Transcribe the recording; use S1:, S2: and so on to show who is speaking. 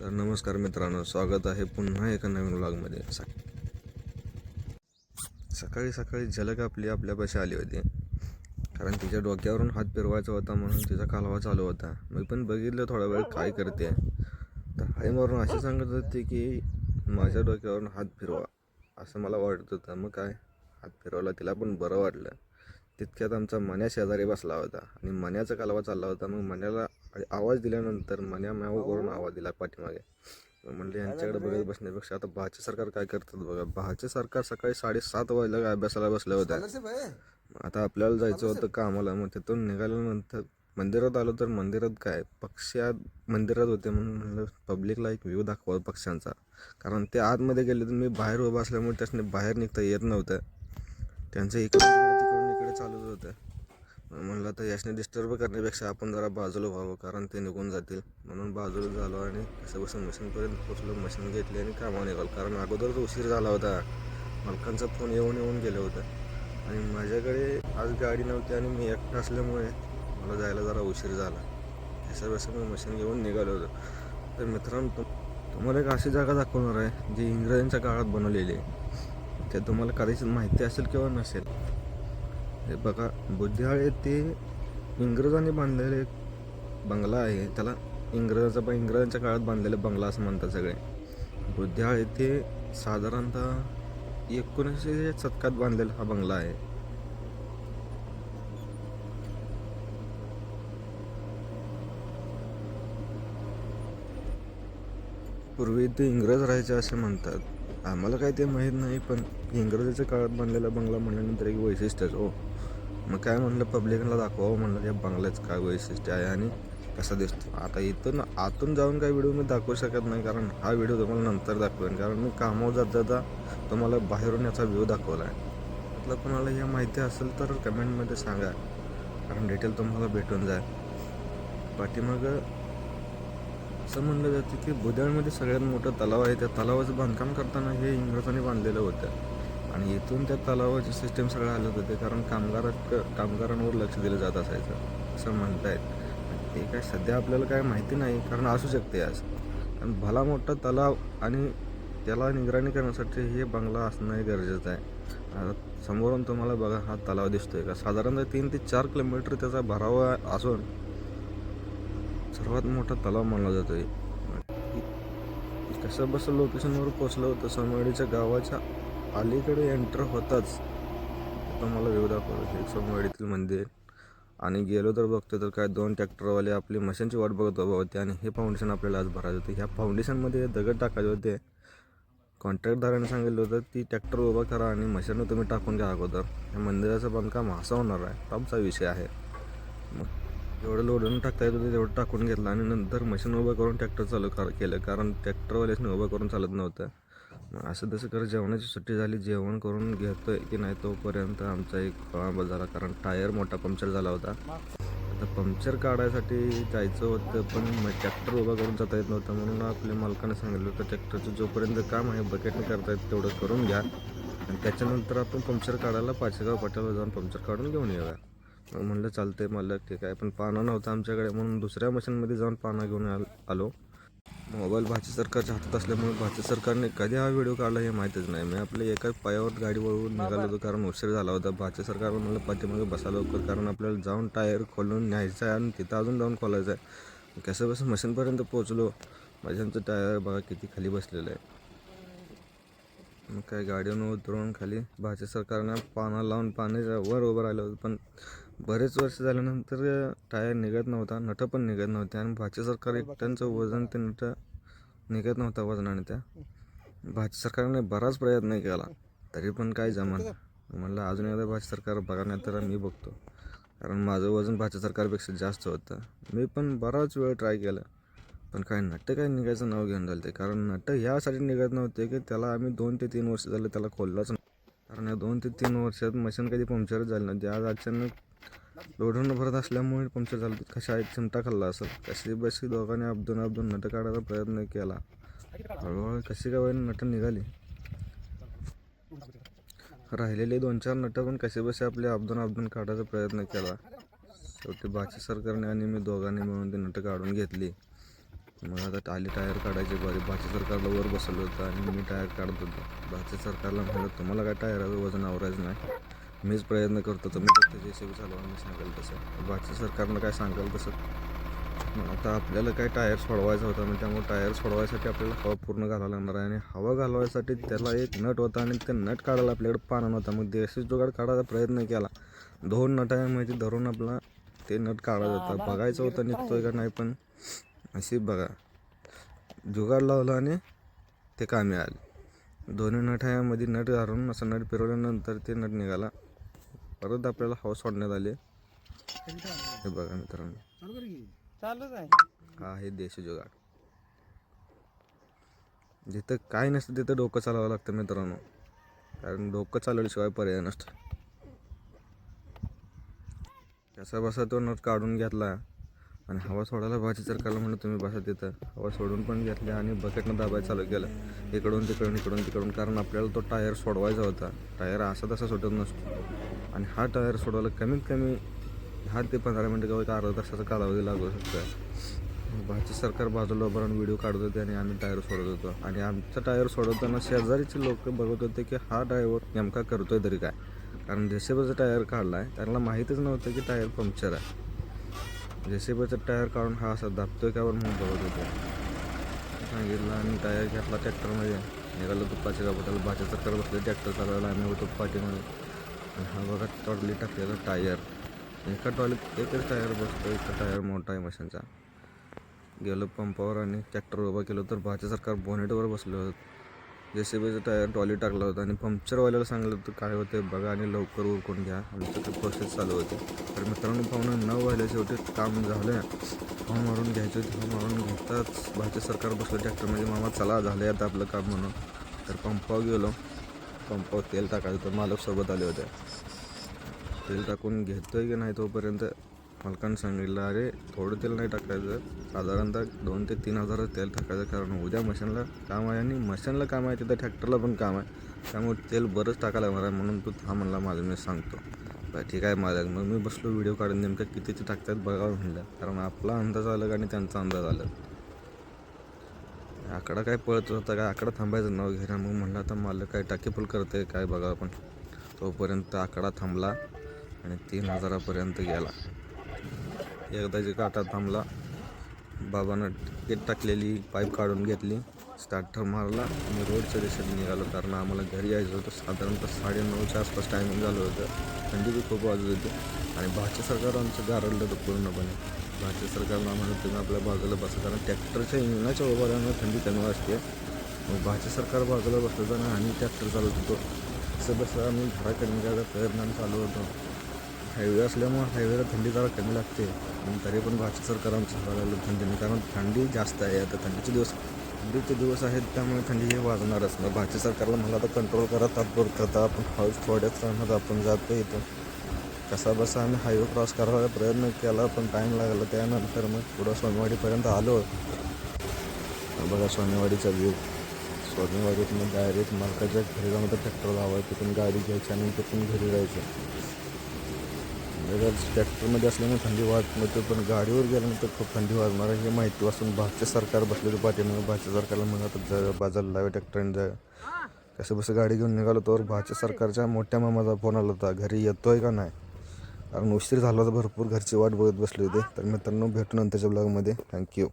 S1: तर नमस्कार मित्रांनो, स्वागत आहे पुन्हा एका नवीन व्लॉगमध्ये. सकाळी सकाळी झलक आपल्यापाशी आली होती, कारण तिच्या डोक्यावरून हात फिरवायचा होता म्हणून तिचा कालवा चालू होता. मी पण बघितलं थोडा वेळ काय करते. तर हाय मारून अशी सांगत होती की माझ्या डोक्यावरून हात फिरवा असं मला वाटत होतं. मग काय हात फिरवला, तिला पण बरं वाटलं. तितक्यात आमचा मन्या शेजारी बसला होता आणि मन्याचा कालवा चालला होता. मग मन्याला आवाज दिल्यानंतर मन्या मॅव करून आवाज दिला पाठीमागे. म्हणले यांच्याकडे बघत बसण्यापेक्षा आता भाचे सरकार काय करतात बघा. भाचे सरकार सकाळी 7:30 वाजल्या काय अभ्यासाला बसल्या होत्या. आता आपल्याला जायचं होतं कामाला. मग तिथून निघाल्यानंतर मंदिरात आलो तर मंदिरात काय मंदिरात होते म्हणून म्हणलं पब्लिकला एक व्ह्यू दाखवा पक्ष्यांचा. कारण ते आतमध्ये गेले तर मी बाहेर उभा असल्यामुळे त्याने बाहेर निघता येत नव्हतं. त्यांचं इकडे चालूच होतं. म्हणलं तर याशने डिस्टर्ब करण्यापेक्षा आपण जरा बाजूला व्हावं, कारण ते निघून जातील म्हणून बाजूला झालो आणि कसं मशीनपर्यंत पोचलो. मशीन घेतली आणि कामावर निघालो, कारण अगोदरच उशीर झाला होता. मालकांचा फोन येऊन गेलं होतं आणि माझ्याकडे आज गाडी नव्हती आणि मी एकटा असल्यामुळे मला जायला जरा उशीर झाला. कसं मी मशीन घेऊन निघालो होतो. तर मित्रांनो, तुम्हाला एक अशी जागा दाखवणार आहे जी इंग्रजांच्या काळात बनवलेली आहे. ते तुम्हाला कदाचित माहिती असेल किंवा नसेल. हे बघा, बुद्धिहाळ ते इंग्रजांनी बांधलेले बंगला आहे. त्याला इंग्रजांच्या काळात बांधलेले बंगला असं म्हणतात सगळे. बुद्धिहाळ येथे साधारणतः 1900 शतकात बांधलेला हा बंगला आहे. पूर्वी ते इंग्रज राहायचे असे म्हणतात. आम्हाला काय ते माहीत नाही, पण इंग्रजाच्या काळात बांधलेला बंगला म्हणल्यानंतर एक वैशिष्ट्यच हो. मग काय म्हणलं पब्लिकला दाखवावं म्हणलं या बंगल्याचं काय वैशिष्ट्य आहे आणि कसा दिसतो. आता इथून आतून जाऊन काय व्हिडिओ मी दाखवू शकत नाही, कारण हा व्हिडिओ तुम्हाला नंतर दाखवेन. कारण मी कामावर जाता तुम्हाला बाहेरून याचा व्ह्यू दाखवला आहे. त्यातलं कोणाला ह्या माहिती असेल तर कमेंटमध्ये सांगा, कारण डिटेल तुम्हाला भेटून जाईल. पाठीमागं असं म्हणलं जातं की बुद्धिहाळमध्ये सगळ्यात मोठं तलाव आहे. त्या तलावाचं बांधकाम करताना हे इंग्रजांनी बांधलेलं होतं आणि इथून त्या तलावाची सिस्टीम सगळं आलं होतं. कारण कामगारांवर लक्ष दिलं जात असायचं असं म्हणतायत. ते काय सध्या आपल्याला काय माहिती नाही, कारण असू शकते आज. आणि भला मोठा तलाव आणि त्याला निगराणी करण्यासाठी हे बंगला असणं गरजेचं आहे. आता समोरून तुम्हाला बघा हा तलाव दिसतोय का. साधारणतः 3 ते 4 किलोमीटर त्याचा भरावा असून सर्वात मोठा तलाव मानला जातोय. कसं लोकेशनवर पोचलं होतं. सोमवाडीच्या गावाच्या अलीकडे एंटर होताच तुम्हाला व्ह्यू दाखवतो. हे सोमवाडीतील मंदिर आणि गेलो तर बघतो तर काय 2 ट्रॅक्टरवाले आपली मशीनची वाट बघत उभे होते आणि हे फाउंडेशन आपल्याला आज भरायचं होते. ह्या फाउंडेशनमध्ये दगड टाकायचे होते. कॉन्ट्रॅक्टदाराने सांगितलं होतं ती ट्रॅक्टर उभा करा आणि मशीन तुम्ही टाकून घ्या अगोदर. या मंदिराचं बांधकाम असं होणार आहे, आमचा विषय आहे. मग जेवढं लोडून टाकता येत होतं तेवढं टाकून घेतलं आणि नंतर मशीन उभं करून ट्रॅक्टर चालू केलं, कारण ट्रॅक्टरवाल्याने उभं करून चालत नव्हतं. मग असं तसं करत जेवणाची सुट्टी झाली. जेवण करून घेतोय की नाही तोपर्यंत आमचा एक खोळंबा झाला, कारण टायर मोठा पंक्चर झाला होता. आता पंक्चर काढायसाठी जायचं होतं, पण ट्रॅक्टर उभा करून जाता येत नव्हतं. म्हणून आपल्या मालकाने सांगितलं होतं ट्रॅक्टरचं जोपर्यंत काम आहे बकेटने करता येत तेवढं करून घ्या आणि त्याच्यानंतर आपण पंक्चर काढायला पाचेगाव पाट्याला जाऊन पंक्चर काढून घेऊन येऊया. मग म्हणलं चालतंय मालक, ठीक आहे. पण पाना नव्हता आमच्याकडे म्हणून दुसऱ्या मशीनमध्ये जाऊन पाना घेऊन आलो. मोबाईल भाचे सरकारच्या हातात असल्यामुळे भाचे सरकारने कधी हा व्हिडिओ काढला हे माहीतच नाही. मी आपल्या एका पायावर गाडी वळवून निघालो होतो, कारण उशीर झाला होता. भाचे सरकार म्हणलं पाठीमागे बसा लवकर, कारण आपल्याला जाऊन टायर खोलून न्यायचं आहे आणि तिथं अजून जाऊन खोलायचं आहे. कसं मशीनपर्यंत पोचलो. मशीनचं टायर बघा किती खाली बसलेलं आहे. मग काय गाडीवरून उतरून खाली भाचे सरकारनं पाना लावून पाण्याच्या वर उभं राहिलं होतं. पण बरेच वर्ष झाल्यानंतर टायर निघत नव्हता, नटं पण निघत नव्हते आणि भाचे सरकार एकट्यांचं वजन ते नटं निघत नव्हता वजनाने. त्या भाचे सरकारने बराच प्रयत्न केला तरी पण काय जमान. म्हणलं अजून एकदा भाचे सरकार बघा, नाही तर मी बघतो, कारण माझं वजन भाचे सरकारपेक्षा जास्त होतं. मी पण बराच वेळ ट्राय केलं, पण काय नटं काय निघायचं नाव घेऊन झालं ते. कारण नटं ह्यासाठी निघत नव्हते की त्याला आम्ही 2 ते 3 वर्ष झालं त्याला खोललाच नाही. कारण या 2 ते 3 वर्षात मशीन कधी पंक्चरच झाली नव्हती. आज अचानक लोढून भरत असल्यामुळे पंक्चर झालं. कशा चिमटा खाल्ला असेल. कशी दोघांनी आपदून नटं काढायचा प्रयत्न केला. हळूहळू कशी काय नटं निघाली. राहिलेले 2-4 नटं पण कसे आपले आपदून काढायचा प्रयत्न केला. शेवटी भाचे सरकारने आणि मी दोघांनी मिळून ती नटं काढून घेतली. मग आता आली टायर काढायची बरी. भाचे सरकारला वर बसवलं होतं आणि मी टायर काढत होतो. भाचे सरकारला म्हणलं तुम्हाला काय टायराचं वजन आवरायचं नाही, मीच प्रयत्न करतो, तुम्ही फक्त JCB चालवा, मी सांगेल तसं. भाचे सरकारनं काय सांगाल तसं. मग आता आपल्याला काय टायर सोडवायचा होता, मग त्यामुळे टायर सोडवायसाठी आपल्याला हवा पूर्ण घालायला लागणार आहे. आणि हवा घालवायसाठी त्याला एक नट होता आणि ते नट काढायला आपल्याकडे पाना नव्हता. मग देशी जुगाड काढायचा प्रयत्न केला. 2 नटामध्ये धरून आपला ते नट काढायचं होता. बघायचं होतं निघतोय का नाही, पण अशी बघा जुगाड लावला आणि ते कामी आले. दोन्ही नटामध्ये नट घालून असं नट फिरवल्यानंतर ते नट निघाला. परत आपल्याला हवा सोडण्यात आली. हे बघा मित्रांनो,
S2: चालूच आहे.
S1: हा आहे देशी जुगाड. जिथं काय नसतं तिथं डोकं चालवावं लागतं मित्रांनो, कारण डोकं चालवल्याशिवाय पर्याय नसतं. कसा बसा तो नट काढून घेतला आणि हवा सोडायला भाजी सरकारला म्हणलं तुम्ही बसा तिथं. हवा सोडून पण घेतली आणि बकेटनं दाबायला चालू केलं, इकडून तिकडून, कारण आपल्याला तो टायर सोडवायचा होता. टायर असा तसा सुटत नसतो आणि हा टायर सोडवायला कमीत कमी 10 ते 15 मिनटं किंवा 1 अर्धा तासाचा कालावधी लागू शकतो. भाजी सरकार बाजूला उभं राहून व्हिडिओ काढत होते आणि आम्ही टायर सोडत होतो. आणि आमचा टायर सोडवताना शेजारीचे लोक बघत होते की हा ड्रायव्हर नेमका करतोय तरी काय, कारण JCBचा टायर काढला आहे, त्यांना माहीतच नव्हतं की टायर पंक्चर आहे. JCBचा टायर काढून हा असा दाबतोय का म्हणून बघत होते. सांगितलं आणि टायर घेतला ट्रॅक्टरमध्ये, निघालो दुपारच्या गावाला. भाजी सरकार बसले ट्रॅक्टर चालवायला, आम्ही होतो पाठीमध्ये. आणि हा बघा टॉली टाकलेला टायर, एका टॉलीत एकच टायर बसतो, एका टायर मोठा आहे मशीनचा. गेलो पंपावर आणि ट्रॅक्टर उभा केलं तर भाजी सरकार बोनेटवर बसलं होतं. JCBचं टायर टॉली टाकला होता आणि पंक्चरवाल्याला सांगितलं होतं काय होतं बघा आणि लवकर उरकून घ्या, आमचं ते प्रोसेस चालू होते. तर मित्रांनो, पाहुणं 9 वाजल्या शेवटी काम झालं. हवा मारून घ्यायचं होतं, हवा मारून घेताच भाजी सरकार बसलं ट्रॅक्टरमध्ये. मामा चला झालं आता आपलं काम म्हणून. तर पंपावर गेलो, पंपावर तेल टाकायचं होतं, मालक सोबत आले होते. तेल टाकून घेतोय की नाही तोपर्यंत मालकानं सांगितलं अरे थोडं तेल नाही टाकायचं, साधारणतः 2 ते 3 हजार तेल टाकायचं, कारण उद्या मशीनला काम आहे आणि मशीनला काम आहे तिथं ट्रॅक्टरला पण काम आहे, त्यामुळे तेल बरंच टाकायला लागणार आहे. म्हणून तू हा म्हणला माझं मी सांगतो. बरं ठीक आहे मालक. मग मी बसलो व्हिडिओ काढून नेमकं कितीचे टाकतात बघावं म्हणलं, कारण आपला अंदाज आला आणि त्यांचा अंदाज आला. आकडा काय पळत होता, काय आकडा थांबायचं नाव घेणं. मग म्हणलं आता मालक काय टाकी फुल करते काय बघा आपण. तोपर्यंत आकडा थांबला आणि 3 हजारापर्यंत गेला. एकदाची काटा थांबला, बाबानं टिकीट टाकलेली पाईप काढून घेतली, स्टार्टर मारला आणि रोडच्या दिशेने निघालो, कारण आम्हाला घरी यायचं होतं. साधारणतः 9:30च्या आसपास टायमिंग झालं होतं. थंडी बी खूप वाजत होती आणि भाचे सरकार आमचं गारडलं होतं पूर्णपणे. भाचे सरकारला आम्हाला तुम्ही आपल्या बाजूला बसा, कारण ट्रॅक्टरच्या इंजिनाच्या उभाऱ्यानं थंडी कमी वाजते. मग भाचे सरकार बाजूला बसलं होतं आणि आम्ही ट्रॅक्टर चालवत होतो. असं बसं आम्ही घराकडे निघायचा प्रयत्न चालू होतो. हायवे असल्यामुळं हायवेला थंडी जरा कमी लागते, पण तरी पण भाजी सरकार आमचं हवायला थंडीने, कारण थंडी जास्त आहे. आता थंडीचे दिवस आहेत, त्यामुळे थंडी हे वाजणारच ना. भाजी सरकारला मला आता कंट्रोल करा, तात्पुरता आपण हळूच थोड्याच राहणार आपण जातो इथं. कसा बसा आम्ही हायवे क्रॉस करायला प्रयत्न केला, पण टाईम लागला. त्यानंतर मग पुढं सोनेवाडीपर्यंत आलो. बघा सोनेवाडीचा व्ह्यू. सोनेवाडीतून डायरेक्ट मालकाच्या घरी जाऊन ट्रॅक्टर लावायचं, तिथून गाडी घ्यायची आणि तिथून घरी जायचं. ट्रॅक्टरमध्ये असल्यामुळे थंडी वाजत नव्हती, पण गाडीवर गेल्यानंतर खूप थंडी वाजणार आहे हे माहिती वाचून भाजचे सरकार बसले होते पाठीमागे. भाजच्या सरकारला म्हणत आता बाजारला लावे ट्रॅक्टरने जाय. कसं बसं गाडी घेऊन निघालो तर भाजच्या सरकारच्या मोठ्या मामाचा फोन आला होता, घरी येतोय का नाही, कारण उशीर झाला होता भरपूर, घरची वाट बघत बसली होती. तर मित्रांनो, भेटू नंतरच्या ब्लॉगमध्ये. थँक्यू.